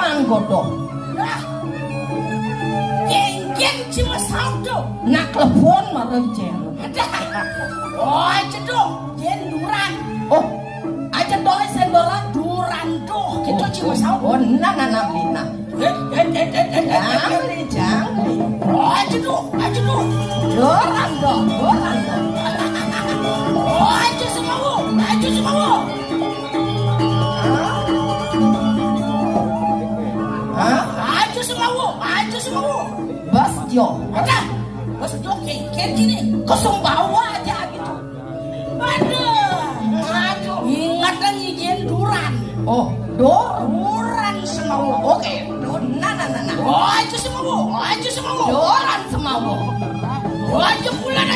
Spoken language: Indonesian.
manggodo. Geng cuma saldo. Nak telepon marah jen. Oh, aja dong, jen duran. Oh, aja doa sendoran. Duran doh, kita cuma saldo. Oh, nana bina. Jangli. Oh, aja dong. Doran dong. Oh, aja semua. Hah? Aja semua. Bas Jo. Ada. Bos joki, kayak gini. Kosong bawa aja gitu. Aduh. Ingat kan jen duran. Oh, Duran semua. Oke. Nana. Oh, aja semua. Doran semua. Oh, aja bulan.